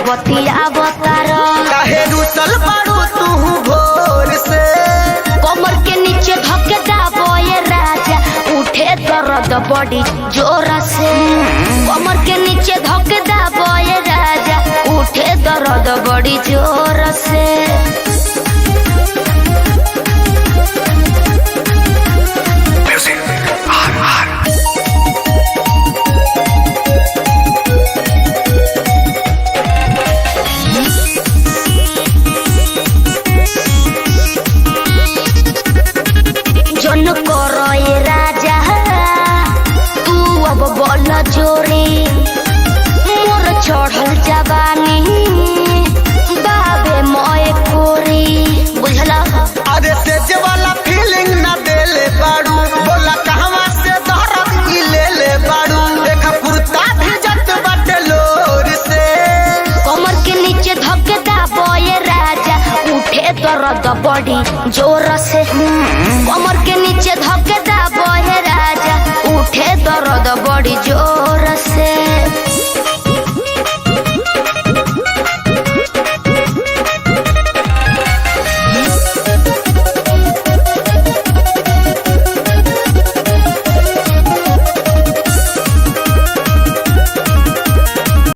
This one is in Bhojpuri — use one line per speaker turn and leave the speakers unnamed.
बतिया बतारो
काहे रुसल बाड़ू तू भोर से
कमर के नीचे धके दाबो ये राजा उठे दर्द बड़ी जोर से कमर के नीचे धके दाबो ये राजा उठे दर्द बड़ी जोर से जन करो ये राजा तू अब बोल जोरी मोर चढ़ल जवानी बाबे मोए कोरी बुझला
अरे सेज वाला फीलिंग ना देले बाड़ू बोला कहवा से दर्द की ले ले बाड़ू देखा कुर्ता भिजत बाटे लोर से
कमर के नीचे धके दाबो ये राजा उठे दर्द बड़ी जोर से कमर के नीचे धके दाबो ये राजा उठे दर्द बड़ी जोर से